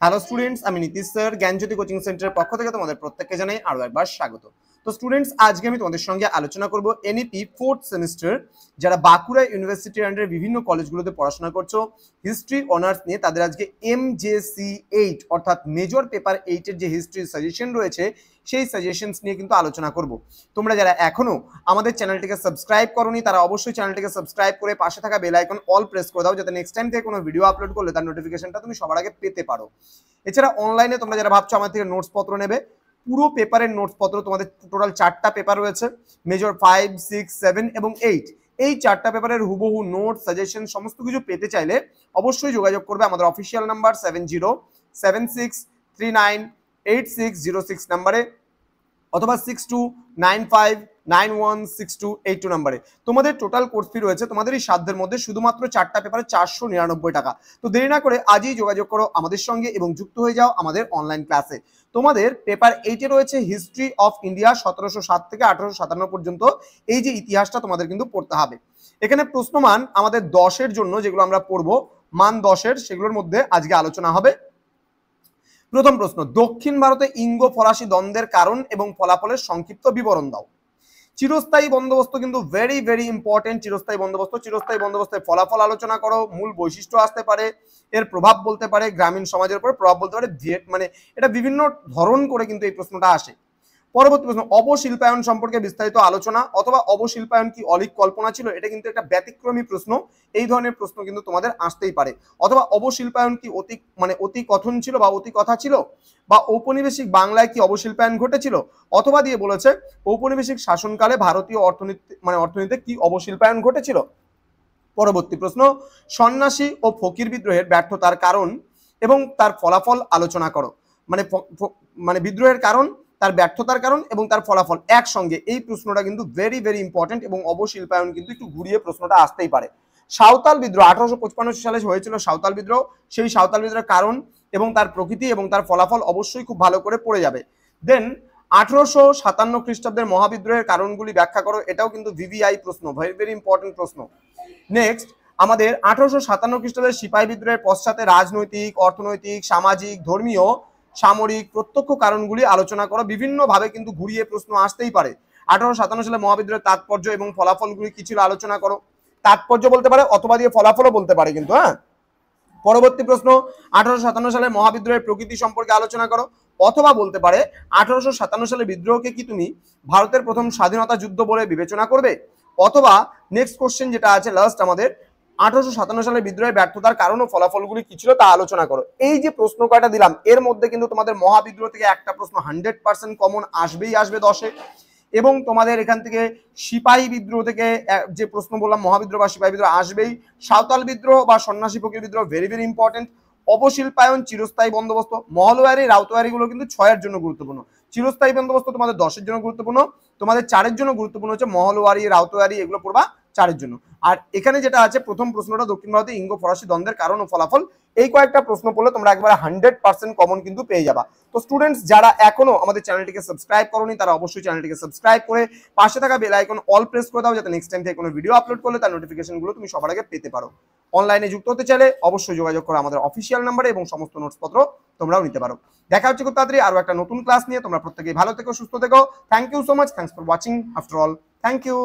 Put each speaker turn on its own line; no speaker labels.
Hello students, আমি Nitish sir জ্ঞানজ্যোতি coaching সেন্টারের পক্ষ থেকে তোমাদের প্রত্যেককে জানাই আরো একবার স্বাগত। তো স্টুডেন্টস, আজকে আমি তোমাদের সঙ্গে আলোচনা করব এনইপি 4th সেমিস্টার যারা বাঁকুড়া ইউনিভার্সিটির আন্ডারে বিভিন্ন কলেজগুলোতে পড়াশোনা করছো হিস্ট্রি অনার্স নিয়ে, তাদের আজকে MJC 8 অর্থাৎ মেজর পেপার 8 এর যে হিস্ট্রি সাজেশন রয়েছে সেই সাজেশনস নিয়ে কিন্তু আলোচনা করব। তোমরা যারা এখনো আমাদের চ্যানেলটিকে সাবস্ক্রাইব করোনি তারা অবশ্যই চ্যানেলটিকে সাবস্ক্রাইব করে পাশে থাকা বেল আইকন অল প্রেস করে দাও, যাতে নেক্সট টাইম থেকে কোনো ভিডিও আপলোড করলে তার নোটিফিকেশনটা তুমি সবার আগে পেতে পারো। এছাড়া অনলাইনে তোমরা যারা ভাবছো আমার থেকে নোটস পত্র নেবে, পুরো পেপারের নোটস পত্র তোমাদের টোটাল 4টা পেপার রয়েছে, মেজর 5, 6, 7 এবং 8। এই 4টা পেপারের হুবহু নোট সাজেশন সমস্ত কিছু পেতে চাইলে অবশ্যই যোগাযোগ করবে আমাদের অফিসিয়াল নাম্বার 7076398606 নাম্বারে অথবা 6295916282 নাম্বারে। তোমাদের টোটাল কোর্স ফি রয়েছে তোমাদের এই সাধ্যের মধ্যে শুধুমাত্র 4টা পেপারে 499 টাকা। তো দেরি না করে আজই যোগাযোগ করো আমাদের সঙ্গে এবং যুক্ত হয়ে যাও আমাদের অনলাইন ক্লাসে। তোমাদের পেপার 8-এ রয়েছে হিস্ট্রি অফ ইন্ডিয়া 1707 থেকে 1857 পর্যন্ত। এই যে ইতিহাসটা তোমাদের কিন্তু পড়তে হবে। এখানে প্রশ্নমান আমাদের 10-এর জন্য যেগুলো আমরা পড়বো, মান 10-এর, সেগুলোর মধ্যে আজকে আলোচনা হবে। প্রথম প্রশ্ন, দক্ষিণ ভারতে ইঙ্গো ফরাসি দ্বন্দ্বের কারণ এবং ফলাফলের সংক্ষিপ্ত বিবরণ দাও। চিরস্থায়ী বন্দোবস্ত কিন্তু ভেরি ভেরি ইম্পর্টেন্ট। চিরস্থায়ী বন্দোবস্তের ফলাফল আলোচনা করো, মূল বৈশিষ্ট্য আসতে পারে, এর প্রভাব বলতে পারে, গ্রামীণ সমাজের উপর প্রভাব বলতে পারে, মানে এটা বিভিন্ন ধরন করে কিন্তু এই প্রশ্নটা আসে। পরবর্তী প্রশ্ন, অবশিল্পায়ন সম্পর্কে বিস্তারিত আলোচনা, অথবা অবশিল্পায়ন কি অলীক কল্পনা ছিল, এটা কিন্তু একটা ব্যতিক্রমী প্রশ্ন। এই ধরনের প্রশ্ন কিন্তু তোমাদের আসতেই পারে। অথবা অবশিল্পায়ন কি অতি কথন ছিল বা অতি কথা ছিল, বা ঔপনিবেশিক বাংলায় কি অবশিল্পায়ন ঘটেছিল, অথবা দিয়ে বলেছে ঔপনিবেশিক শাসনকালে ভারতীয় অর্থনীতিতে কি অবশিল্পায়ন ঘটেছিল। পরবর্তী প্রশ্ন, সন্ন্যাসী ও ফকির বিদ্রোহের ব্যর্থতার কারণ এবং তার ফলাফল আলোচনা করো। মানে বিদ্রোহের কারণ, তার ব্যর্থতার কারণ এবং তার ফলাফল একসঙ্গে। এই প্রশ্নটা কিন্তু ভেরি ভেরি ইম্পর্টেন্ট এবং অবশিল্পায়ন কিন্তু একটু ঘুরিয়ে প্রশ্নটা আসতেই পারে। সাঁওতাল বিদ্রোহ 1855 সালে হয়েছিল সাঁওতাল বিদ্রোহ, সেই সাঁওতাল বিদ্রোহের কারণ এবং তার প্রকৃতি এবং তার ফলাফল অবশ্যই খুব ভালো করে পড়ে যাবে। দেন 1857 খ্রিস্টাব্দের মহাবিদ্রোহের কারণগুলি ব্যাখ্যা করো, এটাও কিন্তু ভিভিআই প্রশ্ন, ভেরি ভেরি ইম্পর্টেন্ট প্রশ্ন। নেক্সট, আমাদের 1857 খ্রিস্টাব্দের সিপাহী বিদ্রোহের পশ্চাতে রাজনৈতিক, অর্থনৈতিক, সামাজিক, ধর্মীয়, সামরিক প্রত্যক্ষ কারণগুলি আলোচনা করো। বিভিন্ন ভাবে কিন্তু ঘুরিয়ে প্রশ্ন আসতেই পারে। 1857 সালে মহাবিদ্রোহের তাৎপর্য এবং ফলাফলগুলি কি ছিল আলোচনা করো। তাৎপর্য বলতে পারে অথবা দিয়ে ফলাফলও বলতে পারে কিন্তু। পরবর্তী প্রশ্ন, 1857 সালে মহাবিদ্রোহের প্রকৃতি সম্পর্কে আলোচনা করো, অথবা বলতে পারে 1857 সালে বিদ্রোহকে কি তুমি ভারতের প্রথম স্বাধীনতা যুদ্ধ বলে বিবেচনা করবে। অথবা নেক্সট কোশ্চেন যেটা আছে লাস্ট আমাদের, 1857 সালে বিদ্রোহের ব্যর্থতার কারণ ও ফলাফলগুলি কি ছিল তা আলোচনা করো। এই যে প্রশ্ন কয়টা দিলাম এর মধ্যে কিন্তু তোমাদের মহাবিদ্রোহ থেকে একটা প্রশ্ন 100% কমন আসবেই আসবে 10-এ, এবং তোমাদের এখান থেকে সিপাহী বিদ্রোহ থেকে যে প্রশ্ন বললাম মহাবিদ্রোহ বা সিপাহী বিদ্রোহ আসবেই। সাঁওতাল বিদ্রোহ বা সন্ন্যাসী ফকির বিদ্রোহ ভেরি ভেরি ইম্পর্টেন্ট। অবশিল্পায়ন, চিরস্থায়ী বন্দোবস্ত, মহলওয়ারি, রাউতওয়ারি গুলো কিন্তু 6-এর জন্য গুরুত্বপূর্ণ। চিরস্থায়ী বন্দোবস্ত তোমাদের 10-এর জন্য গুরুত্বপূর্ণ, তোমাদের 4-এর জন্য গুরুত্বপূর্ণ হচ্ছে মহলওয়ারি, রাউতওয়ারি, এগুলো পড়বা 4-এর জন্য। আর এখানে যেটা আছে প্রথম প্রশ্নটা, দক্ষিণ ভারতে ইঙ্গো ফরাসি দ্বন্দ্বের কারণ ও ফলাফল, এই কয়েকটা প্রশ্ন পড়লে তোমরা একবারে 100% কমন কিন্তু পেয়ে যাবা। তো স্টুডেন্টস, যারা এখনো আমাদের চ্যানেলটিকে সাবস্ক্রাইব করোনি তারা অবশ্যই চ্যানেলটিকে সাবস্ক্রাইব করে পাশে থাকা বেল আইকন অল প্রেস করে দাও, যাতে নেক্সট টাইম থেকে কোনো ভিডিও আপলোড করলে তার নোটিফিকেশনগুলো তুমি সবার আগে পেতে পারো। অনলাইনে যুক্ত হতে চাইলে অবশ্যই যোগাযোগ করো আমাদের অফিসিয়াল নাম্বারে এবং সমস্ত নোটস পত্র তোমরাও নিতে পারো। দেখা হচ্ছে খুব তাড়াতাড়ি আরো একটা নতুন ক্লাস নিয়ে। তোমরা প্রত্যেকেই ভালো থেকো, সুস্থ থেকো। Thank you so much, thanks for watching after all, thank you.